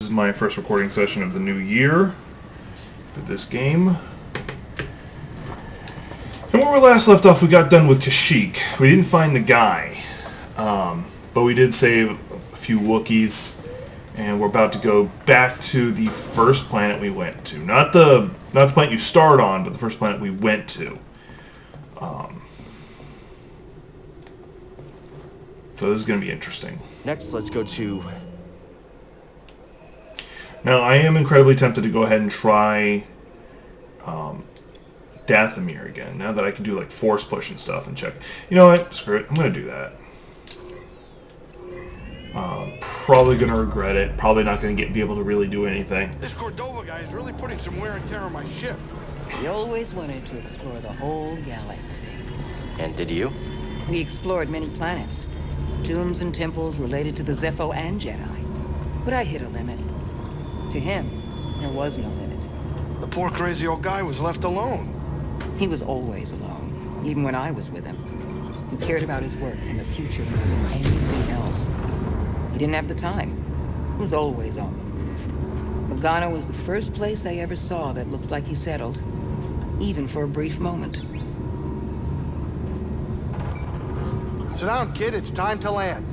is my first recording session of the new year for this game. And where we last left off, we got done with Kashyyyk. We didn't find the guy, but we did save a few Wookiees, and we're about to go back to the first planet we went to. Not the planet you start on, but the first planet we went to. So this is going to be interesting. Next, let's go to... Now, I am incredibly tempted to go ahead and try Dathomir again, now that I can do like force push and stuff and check. You know what? Screw it. I'm going to do that. Probably going to regret it. Probably not going to be able to really do anything. This Cordova guy is really putting some wear and tear on my ship. We always wanted to explore the whole galaxy. And did you? We explored many planets. Tombs and temples related to the Zepho and Jedi. But I hit a limit. To him, there was no limit. The poor crazy old guy was left alone. He was always alone, even when I was with him. He cared about his work and the future more than anything else. He didn't have the time. He was always on the move. Logano was the first place I ever saw that looked like he settled, even for a brief moment. Sit down, kid. It's time to land.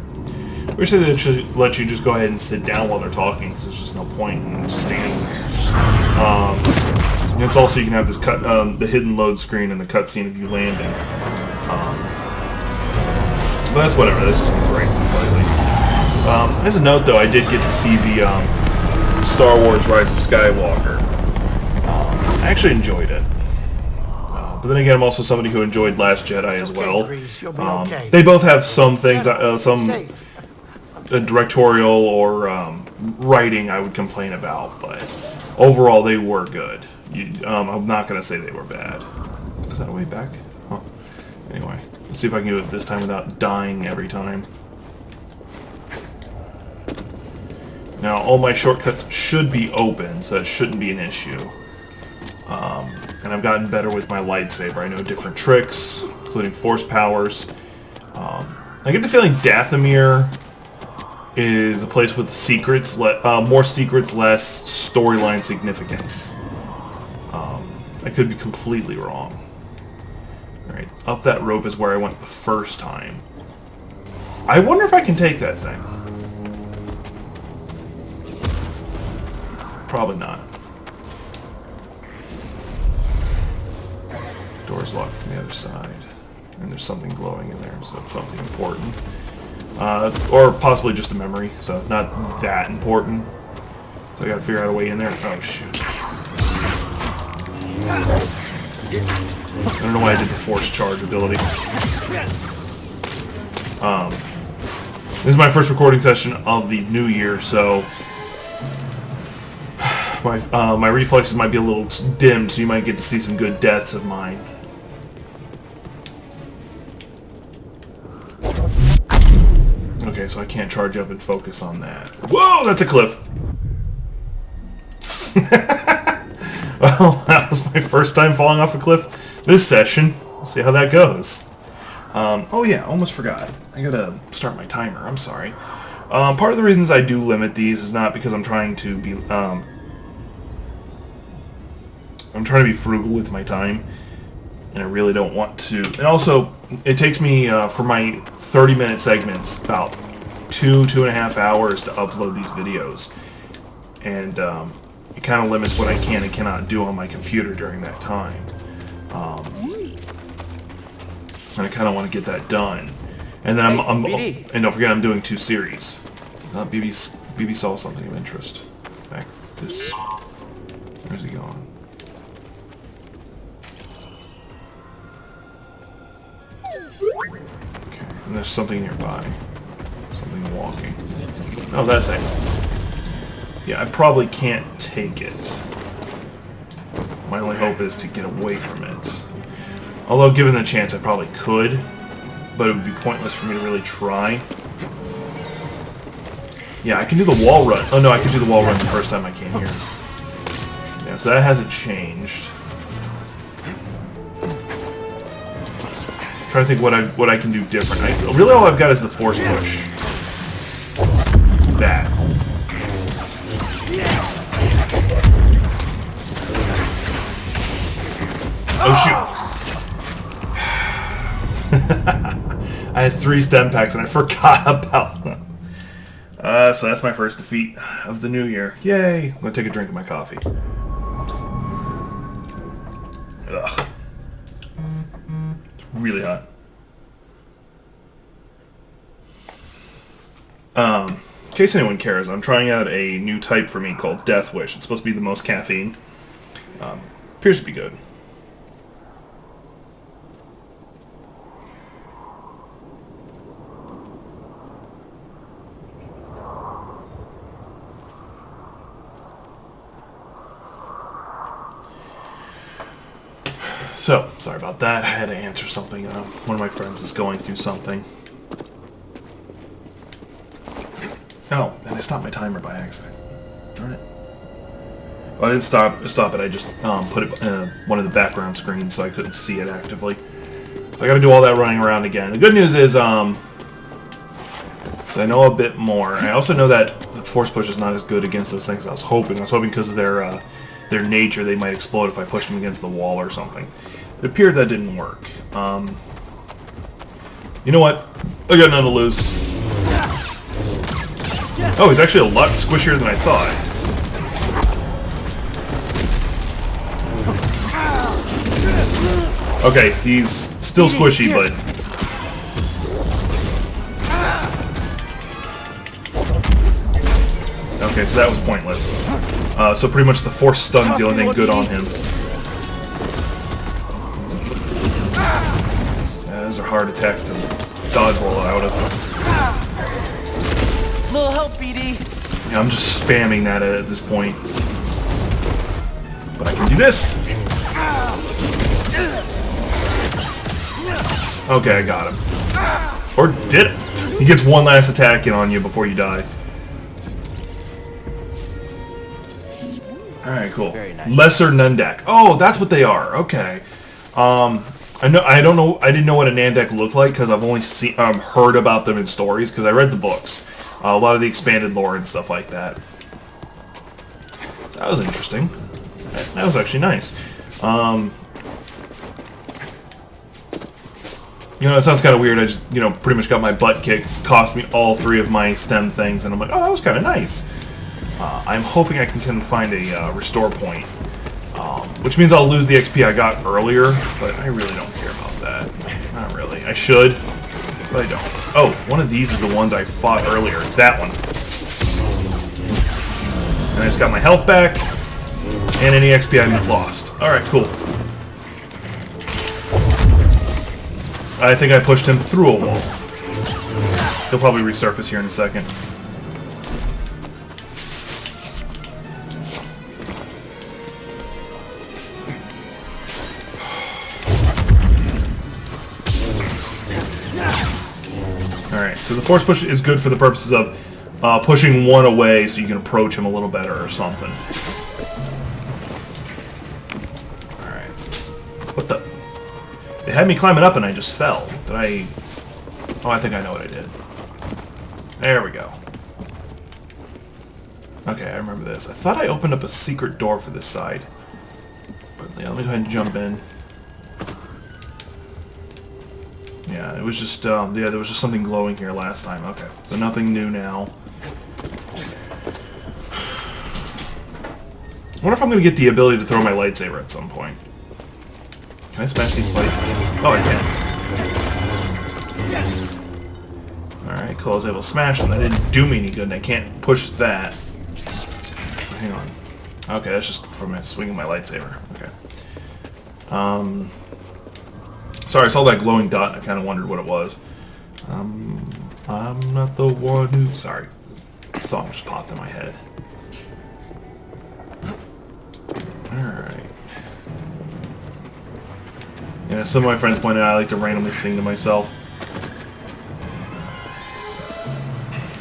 I wish they should let you just go ahead and sit down while they're talking, because there's just no point in standing there. And it's also, you can have this the hidden load screen and the cutscene of you landing. But that's whatever. This is going to break me slightly. As a note, though, I did get to see the Star Wars Rise of Skywalker. I actually enjoyed it. But then again, I'm also somebody who enjoyed Last Jedi as well. They both have some things, some directorial or writing I would complain about, but overall they were good. I'm not going to say they were bad. Is that a way back? Huh. Anyway, let's see if I can do it this time without dying every time. Now, all my shortcuts should be open, so it shouldn't be an issue. And I've gotten better with my lightsaber. I know different tricks, including force powers. I get the feeling Dathomir is a place with secrets, more secrets, less storyline significance. I could be completely wrong. Alright, up that rope is where I went the first time. I wonder if I can take that thing. Probably not. Door's locked from the other side. And there's something glowing in there, so it's something important. Or possibly just a memory, so not that important. So I gotta figure out a way in there. Oh, shoot. I don't know why I did the force charge ability. This is my first recording session of the new year, so my reflexes might be a little dimmed, so you might get to see some good deaths of mine. Okay, so I can't charge up and focus on that. Whoa, that's a cliff! Well, that was my first time falling off a cliff this session. We'll see how that goes. Oh yeah, almost forgot. I gotta start my timer, I'm sorry. Part of the reasons I do limit these is not because I'm trying to be frugal with my time, and I really don't want to. And also, it takes me, for my 30-minute segments, about 2.5 hours to upload these videos. And it kind of limits what I can and cannot do on my computer during that time. And I kind of want to get that done. And then and don't forget, I'm doing 2 series. BB saw something of interest. Back this. Where's he going? Okay, and there's something nearby. Something walking. Oh, that thing. Yeah, I probably can't take it. My only hope is to get away from it. Although, given the chance, I probably could. But it would be pointless for me to really try. Yeah, I can do the wall run. Oh no, I could do the wall run the first time I came here. Yeah, so that hasn't changed. I'm trying to think what I can do different. Really, all I've got is the force push. That. I had 3 stem packs and I forgot about them. So that's my first defeat of the new year. Yay! I'm gonna take a drink of my coffee. Ugh. It's really hot. In case anyone cares, I'm trying out a new type for me called Death Wish. It's supposed to be the most caffeine. Appears to be good. So, sorry about that. I had to answer something. One of my friends is going through something. Oh, and I stopped my timer by accident. Darn it. Well, I didn't stop it. I just put it in one of the background screens so I couldn't see it actively. So I got to do all that running around again. The good news is, so I know a bit more. I also know that the force push is not as good against those things as I was hoping. I was hoping because of their nature they might explode if I pushed them against the wall or something. It appeared that didn't work. You know what? I got nothing to lose. Oh, he's actually a lot squishier than I thought. Okay, he's still squishy, but... Okay, so that was pointless. So pretty much the force stun's the only thing good on him. Yeah, those are hard attacks to dodge roll out of. Little help, BD. Yeah, I'm just spamming that at this point. But I can do this! Okay, I got him. Or did it? He gets one last attack in on you before you die. Alright, cool. Very nice. Lesser Nundak. Oh, that's what they are. Okay. I didn't know what a Nandek looked like because I've only heard about them in stories because I read the books. A lot of the expanded lore and stuff like that. That was interesting. That was actually nice. You know, it sounds kind of weird. I just, pretty much got my butt kicked. Cost me all 3 of my stem things, and I'm like, oh, that was kind of nice. I'm hoping I can find a restore point, which means I'll lose the XP I got earlier, but I really don't care about that. Not really. I should, but I don't. Oh, one of these is the ones I fought earlier. That one. And I just got my health back, and any XP I lost. Alright, cool. I think I pushed him through a wall. He'll probably resurface here in a second. Alright, so the force push is good for the purposes of pushing one away so you can approach him a little better or something. Alright. What the? They had me climbing up and I just fell. Did I... Oh, I think I know what I did. There we go. Okay, I remember this. I thought I opened up a secret door for this side. But yeah, let me go ahead and jump in. Yeah, it was just, yeah, there was just something glowing here last time. Okay, so nothing new now. I wonder if I'm going to get the ability to throw my lightsaber at some point. Can I smash these plates? Oh, I can. Alright, cool. I was able to smash them. That didn't do me any good, and I can't push that. Hang on. Okay, that's just from my swinging my lightsaber. Okay. Sorry, I saw that glowing dot and I kind of wondered what it was. I'm not the one who... Sorry. The song just popped in my head. Alright. Yeah, some of my friends pointed out I like to randomly sing to myself.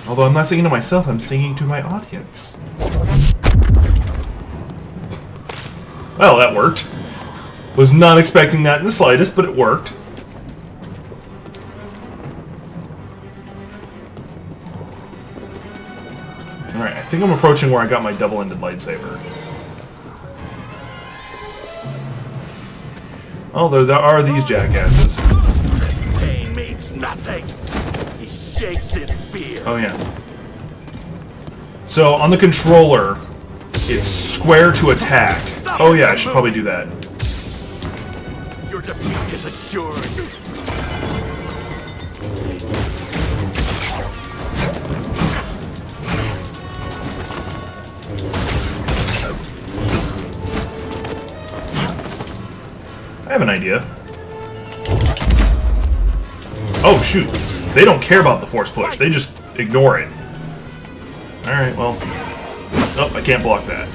Although I'm not singing to myself, I'm singing to my audience. Well, that worked. Was not expecting that in the slightest, but it worked. Alright, I think I'm approaching where I got my double-ended lightsaber. Oh, there are these jackasses. Pain means nothing. shakes in fear. Oh yeah. So on the controller, it's square to attack. Oh yeah, I should probably do that. Your defeat is assured. I have an idea. Oh shoot. They don't care about the force push. They just ignore it. Alright, well. Oh, I can't block that.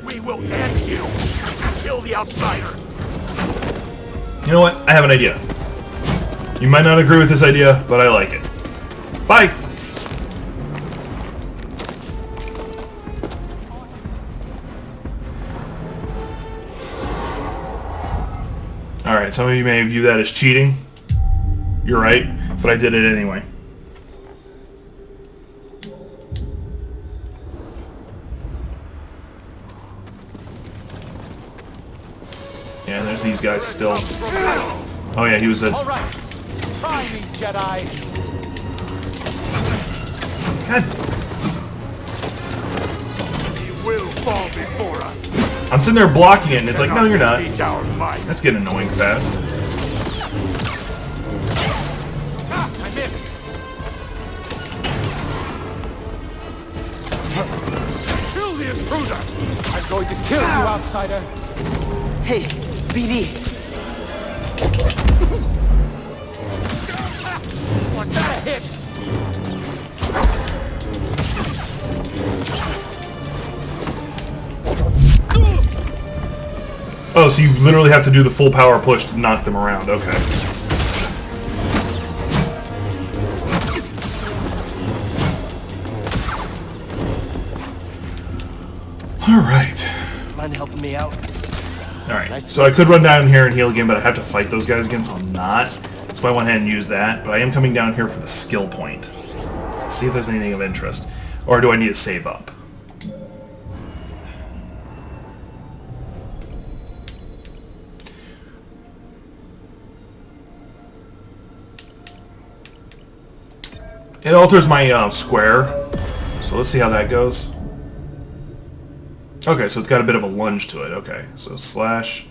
We will end you. Kill the outsider. You know what? I have an idea. You might not agree with this idea, but I like it. Bye! Alright, some of you may view that as cheating. You're right, but I did it anyway. Yeah, there's these guys still. Oh yeah, he was a... Alright. Try me, Jedi. God. He will fall before us. I'm sitting there blocking it, and it's like, no, you're not. Defeat our might. That's getting annoying fast. Ah, I missed. Kill the intruder. I'm going to kill you, outsider. Hey, BD. Was that a hit? Oh, so you literally have to do the full power push to knock them around. Okay. Alright. Mind helping me out? Alright. So I could run down here and heal again, but I have to fight those guys again, so I'm not. So I went ahead and used that. But I am coming down here for the skill point. Let's see if there's anything of interest. Or do I need to save up? It alters my square, so let's see how that goes. Okay, so it's got a bit of a lunge to it. Okay, so slash.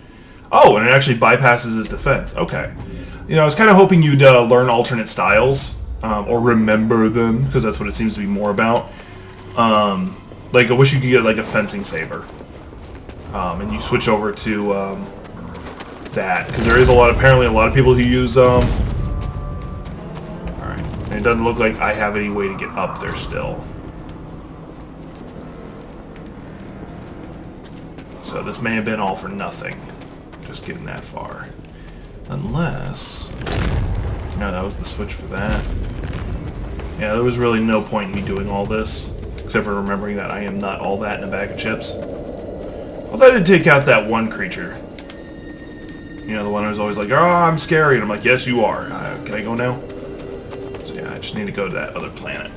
Oh, and it actually bypasses his defense. Okay. You know, I was kind of hoping you'd learn alternate styles, or remember them, because that's what it seems to be more about. Like, I wish you could get, like, a fencing saber. And you switch over to that, because there is apparently a lot of people who use... It doesn't look like I have any way to get up there still. So this may have been all for nothing. Just getting that far. Unless... No, that was the switch for that. Yeah, there was really no point in me doing all this. Except for remembering that I am not all that in a bag of chips. Although I did take out that one creature. You know, the one who was always like, oh, I'm scary. And I'm like, yes, you are. Can I go now? So yeah, I just need to go to that other planet.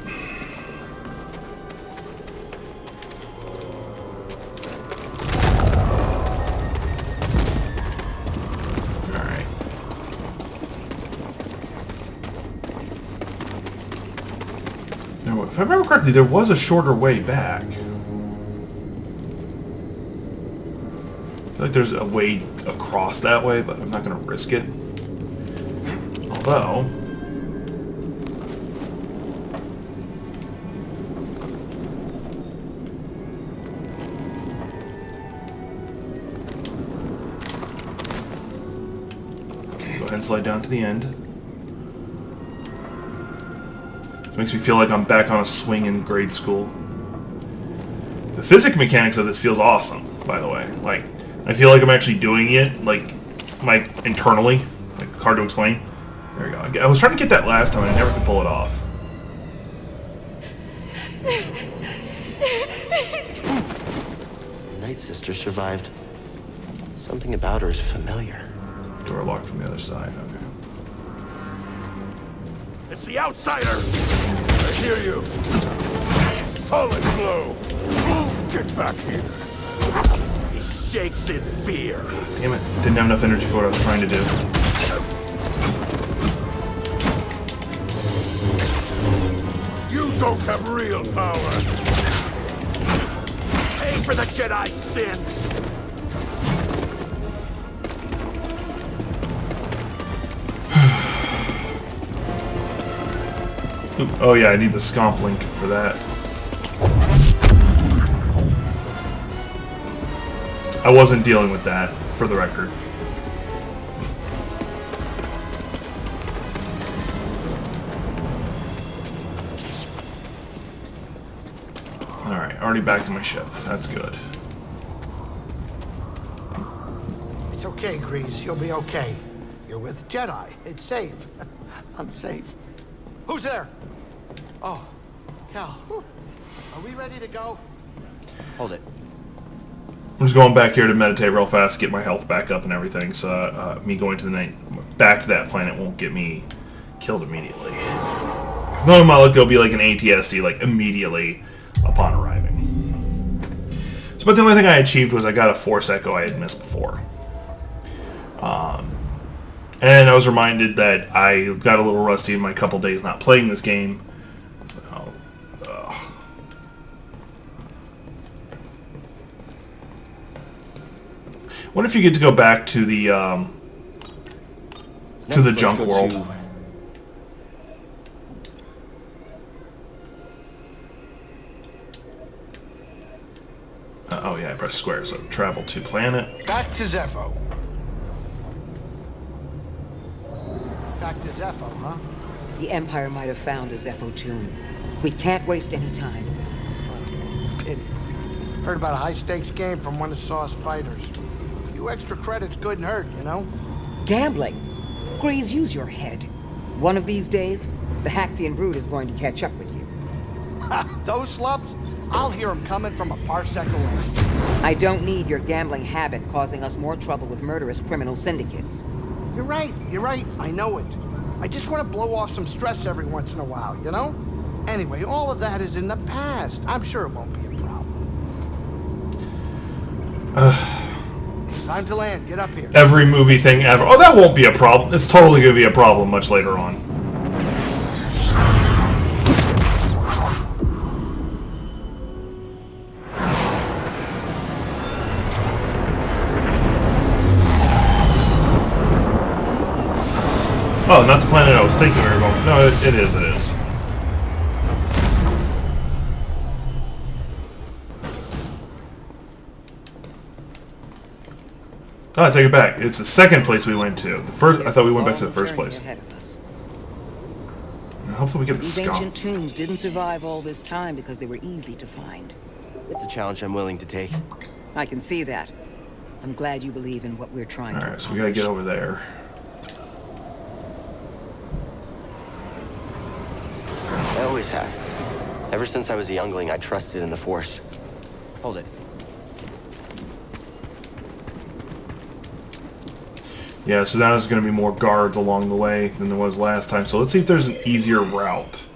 Alright. Now, if I remember correctly, there was a shorter way back. I feel like there's a way across that way, but I'm not going to risk it. Although... and slide down to the end. This makes me feel like I'm back on a swing in grade school. The physics mechanics of this feels awesome, by the way. Like, I feel like I'm actually doing it, like internally. Like, hard to explain. There we go. I was trying to get that last time, and I never could pull it off. Night Sister survived. Something about her is familiar. Door locked from the other side. Okay. It's the outsider! I hear you. Solid blow. Get back here. He shakes in fear. Damn it. Didn't have enough energy for what I was trying to do. You don't have real power. Pay for the Jedi's sins. Oh yeah, I need the scomp link for that. I wasn't dealing with that, for the record. Alright, already back to my ship. That's good. It's okay, Grease. You'll be okay. You're with Jedi. It's safe. I'm safe. Who's there? Oh, Cal. Whew. Are we ready to go? Hold it. I'm just going back here to meditate real fast, get my health back up and everything, so me going to the back to that planet won't get me killed immediately. Because none of my luck, there'll be like an ATSD like immediately upon arriving. So, but the only thing I achieved was I got a Force Echo I had missed before. And I was reminded that I got a little rusty in my couple days not playing this game. So, what if you get to go back to the junk world? Oh yeah, I press square, so travel to planet. Back to Zepho. Back to Zepho, huh? The Empire might have found a Zepho tomb. We can't waste any time. Idiot. Heard about a high-stakes game from one of Saw's fighters. A few extra credits couldn't hurt, you know? Gambling. Grease, use your head. One of these days, the Haxian brood is going to catch up with you. Ha! Those slubs? I'll hear them coming from a parsec away. I don't need your gambling habit causing us more trouble with murderous criminal syndicates. You're right, I know it. I just want to blow off some stress every once in a while, you know? Anyway, all of that is in the past. I'm sure it won't be a problem. Time to land. Get up here. Every movie thing ever. Oh, that won't be a problem. It's totally going to be a problem much later on. Oh, not the planet I was thinking we were going. No, it is. Oh, I take it back. It's the second place we went to. The first, I thought we went back to the first place. Hopefully we get the These scum. ancient tombs didn't survive all this time because they were easy to find. It's a challenge I'm willing to take. I can see that. I'm glad you believe in what we're trying to Alright, so we gotta get over there. I always have. Ever since I was a youngling, I trusted in the Force. Hold it. Yeah, so now there's going to be more guards along the way than there was last time. So let's see if there's an easier route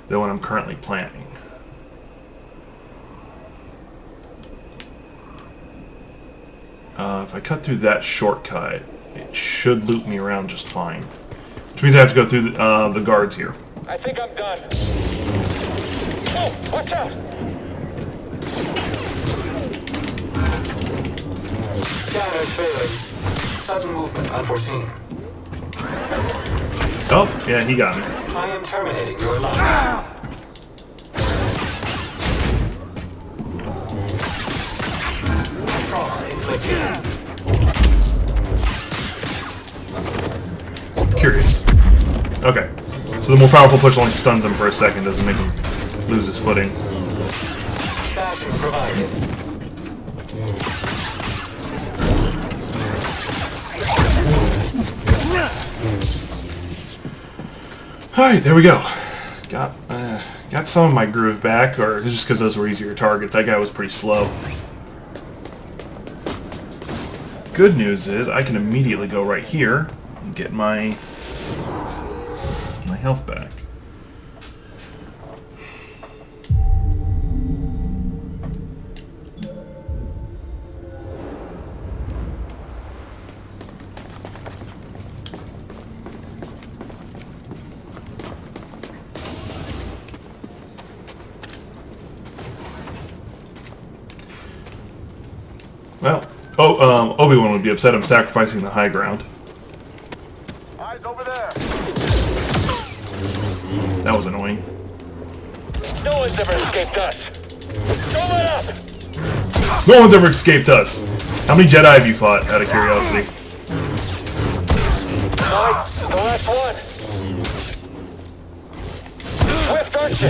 than what I'm currently planning. If I cut through that shortcut, it should loop me around just fine. Which means I have to go through the guards here. I think I'm done. Oh, watch out! Scanners failing. Sudden movement unforeseen. Oh, yeah, he got me. I am terminating your line. Trauma inflicted. Curious. Okay. So the more powerful push only stuns him for a second, doesn't make him lose his footing. Bashing provided. Alright, there we go. Got some of my groove back, or it's just because those were easier targets. That guy was pretty slow. Good news is I can immediately go right here and get my health back. Well, Obi-Wan would be upset I'm sacrificing the high ground. Eyes over there. That was annoying. No one's ever escaped us. Don't let up. No one's ever escaped us. How many Jedi have you fought, out of curiosity? Nice. The last one. Swift, aren't you?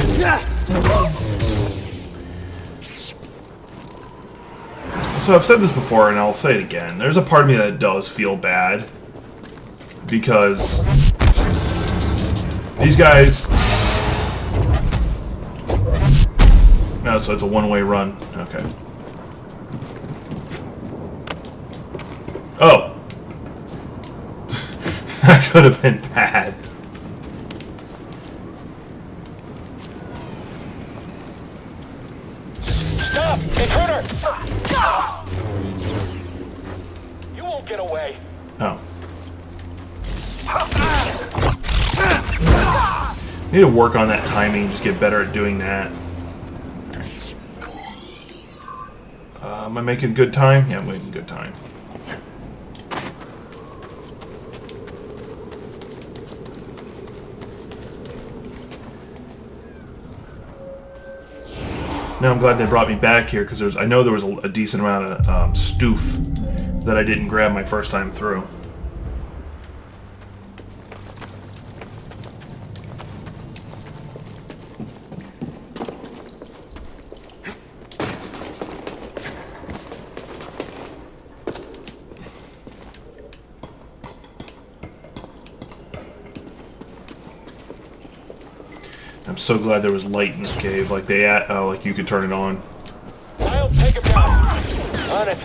So I've said this before, and I'll say it again. There's a part of me that does feel bad. Because these guys... No, so it's a one-way run. Okay. Oh! That could have been bad. Stop! Intruder! You won't get away. Oh. Need to work on that timing, just get better at doing that. Am I making good time? Yeah, I'm making good time. Now I'm glad they brought me back here because I know there was a decent amount of stoof that I didn't grab my first time through. I'm so glad there was light in this cave. Like like you could turn it on. I'll take him down. On it.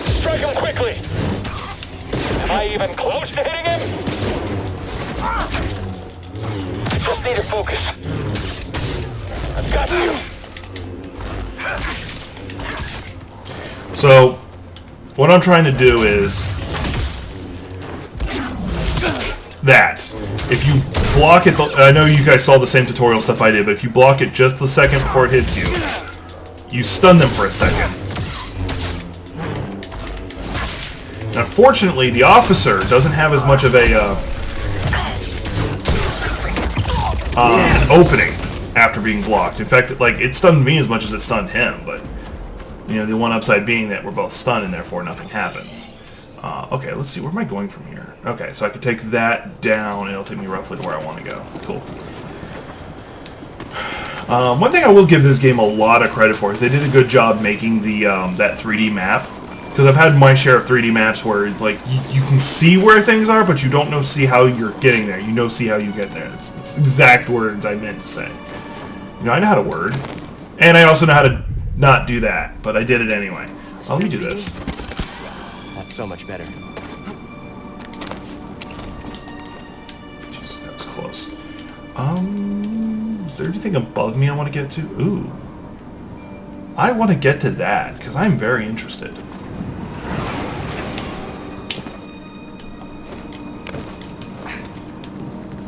Strike him quickly. Am I even close to hitting him? I just need to focus. I've got you. So, what I'm trying to do is that. If you block it, I know you guys saw the same tutorial stuff I did, but if you block it just the second before it hits you, you stun them for a second. Unfortunately, the officer doesn't have as much of a an opening after being blocked. In fact, it stunned me as much as it stunned him, but you know, the one upside being that we're both stunned and therefore nothing happens. Okay, let's see, where am I going from here? Okay, so I could take that down and it'll take me roughly to where I want to go. Cool. One thing I will give this game a lot of credit for is they did a good job making the that 3D map. Because I've had my share of 3D maps where it's like you can see where things are, but you don't see how you're getting there. You see how you get there. It's exact words I meant to say. You know, I know how to word. And I also know how to not do that, but I did it anyway. Let me do this. That's so much better. Jeez, that was close. Is there anything above me I want to get to? Ooh. I want to get to that, because I'm very interested.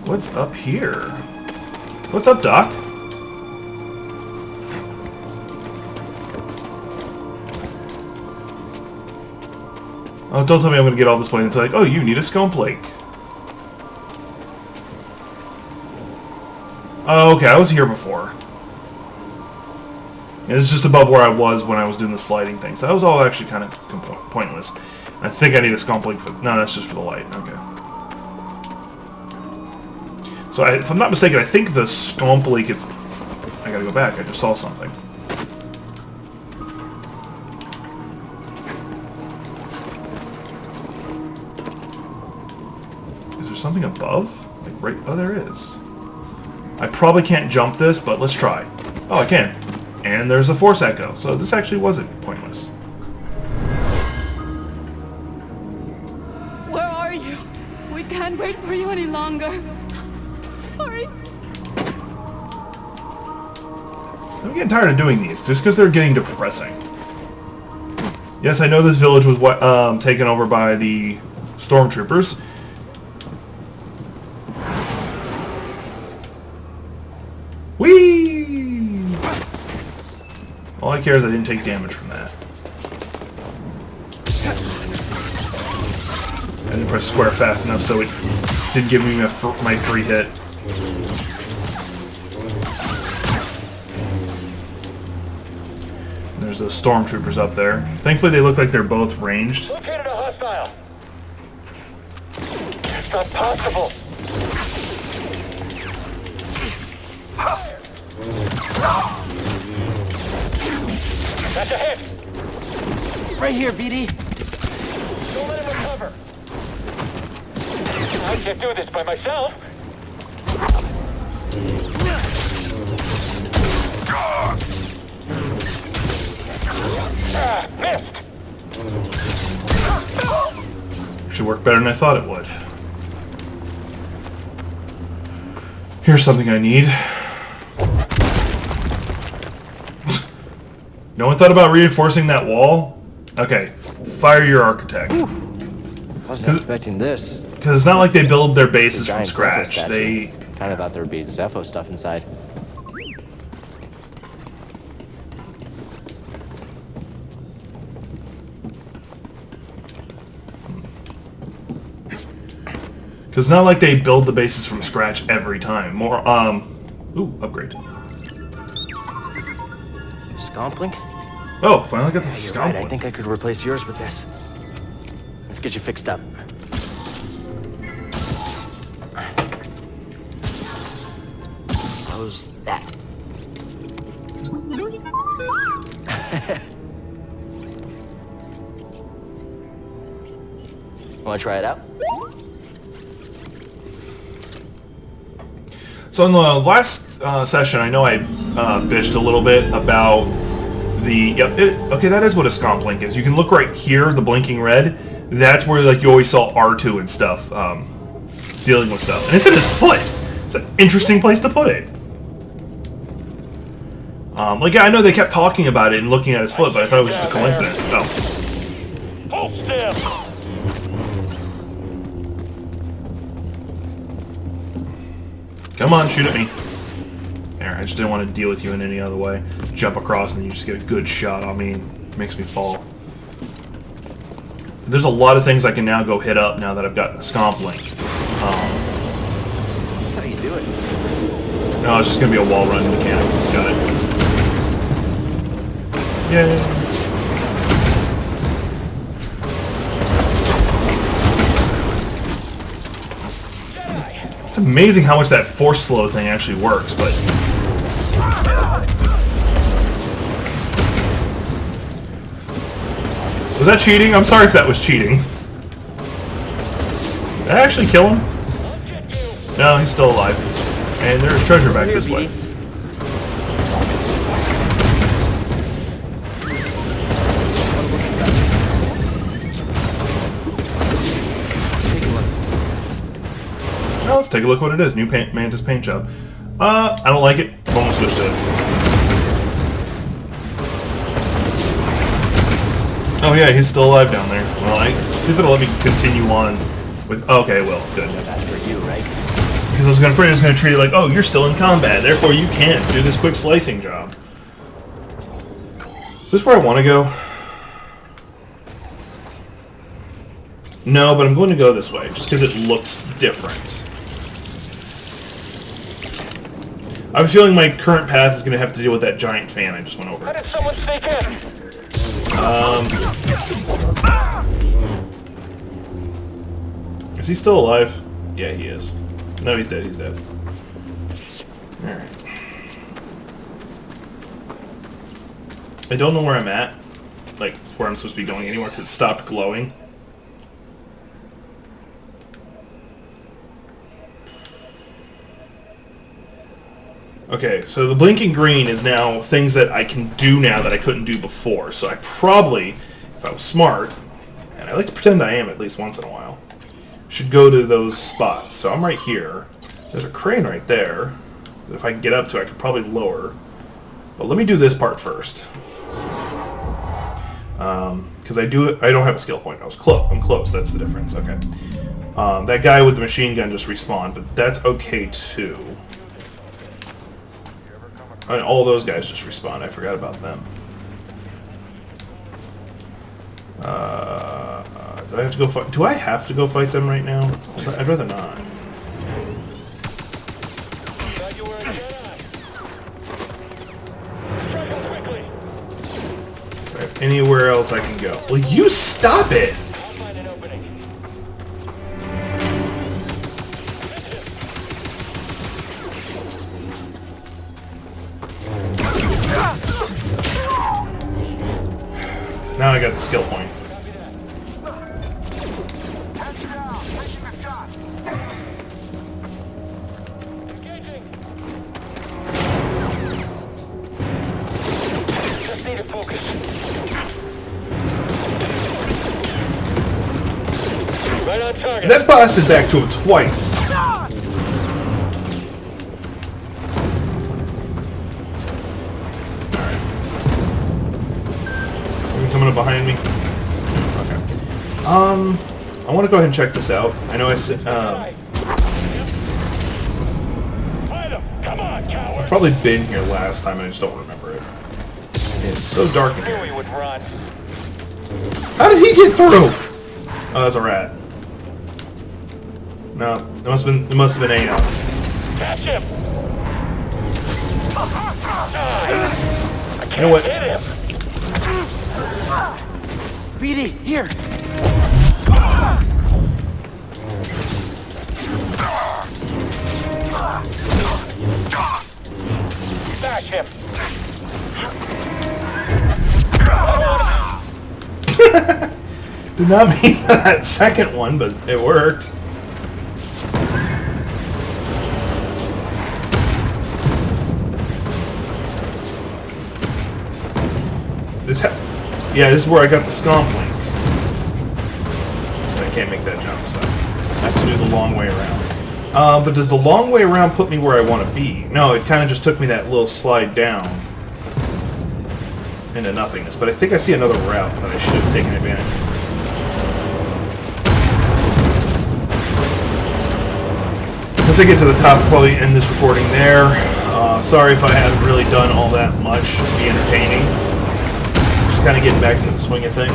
What's up here? What's up, Doc? Oh, don't tell me I'm going to get all this point. It's like, oh, you need a scomp lake. Oh, okay, I was here before. It's just above where I was when I was doing the sliding thing. So that was all actually kind of pointless. I think I need a scomp lake for... No, that's just for the light. Okay. So if I'm not mistaken, I think the scomp lake is... I gotta go back. I just saw something. Is there something above? Like right... Oh, there is. I probably can't jump this, but let's try. Oh, I can. And there's a force echo, so this actually wasn't pointless. Where are you? We can't wait for you any longer. Sorry. I'm getting tired of doing these, just because they're getting depressing. Yes, I know this village was taken over by the stormtroopers. Whee! All I care is I didn't take damage from that. I didn't press square fast enough, so it didn't give me my free hit. And there's those stormtroopers up there. Thankfully, they look like they're both ranged. Located a hostile. It's not possible. That's a hit. Right here, BD. Don't let him recover. I can't do this by myself. Ah, missed. Should work better than I thought it would. Here's something I need. No one thought about reinforcing that wall? Okay, fire your architect. Wasn't expecting this. Because it's not like they build their bases from Giant scratch. Zepho They... statue. Kind of thought there would be Zepho stuff inside. Because it's not like they build the bases from scratch every time. More, ooh, upgrade. Scomplink? Oh, finally got the You're scomp right, I one. think I could replace yours with this. Let's get you fixed up. How's that? Want to try it out? So in the last session, I know I bitched a little bit about the... okay, that is what a scomp link is. You can look right here, the blinking red. That's where like you always saw R2 and stuff dealing with stuff. And it's in his foot. It's an interesting place to put it. Like, yeah, I know they kept talking about it and looking at his foot, but I thought it was just a coincidence. Oh. Hold still. Come on, shoot at me. There, I just didn't want to deal with you in any other way. Jump across and you just get a good shot on me and it makes me fall. There's a lot of things I can now go hit up now that I've got a scomp link. That's how you do it. No, it's just going to be a wall run mechanic. Got it. Yay. It's amazing how much that force slow thing actually works, but... Was that cheating? I'm sorry if that was cheating. Did I actually kill him? No, he's still alive. And there's treasure back this way. Now let's take a look what it is. New Mantis paint job. I don't like it. I'm gonna switch to it. Oh yeah, he's still alive down there. Well, I see if it'll let me continue on with. Okay, well, good. That's for you, right? Because I was afraid I was going to treat it like, oh, you're still in combat, therefore you can't do this quick slicing job. Is this where I want to go? No, but I'm going to go this way, just because it looks different. I have a feeling my current path is going to have to deal with that giant fan I just went over. How did someone sneak in? Is he still alive? Yeah, he is. No, he's dead. He's dead. Alright. I don't know where I'm at. Like, where I'm supposed to be going anywhere, because it stopped glowing. Okay, so the blinking green is now things that I can do now that I couldn't do before. So I probably, if I was smart, and I like to pretend I am at least once in a while, should go to those spots. So I'm right here. There's a crane right there. That if I can get up to, I could probably lower. But let me do this part first. Because I don't have a skill point. I'm close. That's the difference. Okay. That guy with the machine gun just respawned, but that's okay too. I mean, all those guys just respawned. I forgot about them. Do I have to go fight? Do I have to go fight them right now? I'd rather not. Thought you were a Jedi. Strike him quickly. Right, anywhere else I can go. Will you stop it? I'll find an opening. Now I got the skill point. Engaging. Just need to focus. Right on target. That blasted back to him twice. Coming up behind me. Okay. I want to go ahead and check this out. I know Fight him. Come on, coward. I've probably been here last time and I just don't remember it. It's so dark in Knew here. he would run. How did he get through? Oh, that's a rat. No, it must have been Anal. Catch him. I can't You know what? hit him. BD, here. Smash him. Did not mean that second one, but it worked. Yeah, this is where I got the scomp link. I can't make that jump, so I have to do the long way around. But does the long way around put me where I want to be? No, it kind of just took me that little slide down into nothingness. But I think I see another route that I should have taken advantage of. Once I get to the top, I'll probably end this recording there. Sorry if I haven't really done all that much to be entertaining. Kind of getting back into the swing of things.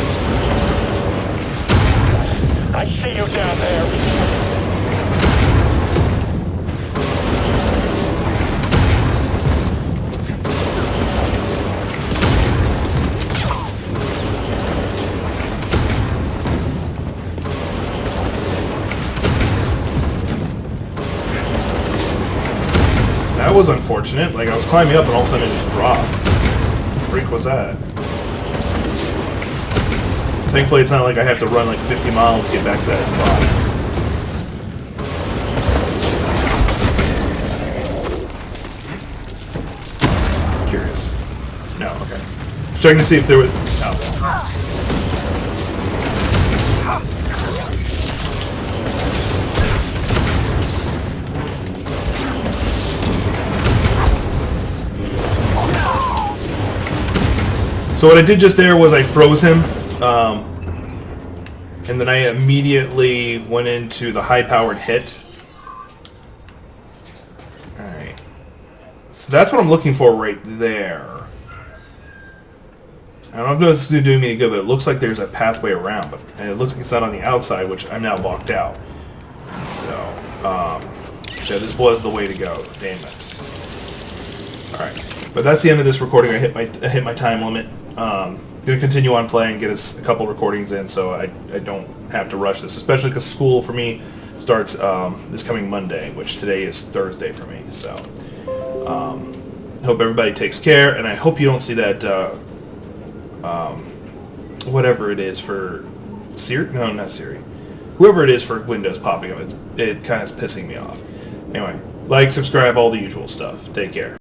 I see you down there. That was unfortunate. Like, I was climbing up and all of a sudden it just dropped. What the freak was that? Thankfully, it's not like I have to run like 50 miles to get back to that spot. Curious. No, okay. Checking to see if there was... Oh. So what I did just there was I froze him. And then I immediately went into the high-powered hit. Alright. So that's what I'm looking for right there. I don't know if this is going to do me any good, but it looks like there's a pathway around. But and it looks like it's not on the outside, which I'm now locked out. So, yeah, this was the way to go. Damn it. Alright. But that's the end of this recording. I hit my time limit. Gonna continue on playing, get us a couple recordings in, so I don't have to rush this, especially because school for me starts this coming Monday, which today is Thursday for me. So hope everybody takes care, and I hope you don't see that whatever it is for Siri. No, not Siri. Whoever it is for Windows popping up. It kind of is pissing me off. Anyway, like, subscribe, all the usual stuff. Take care.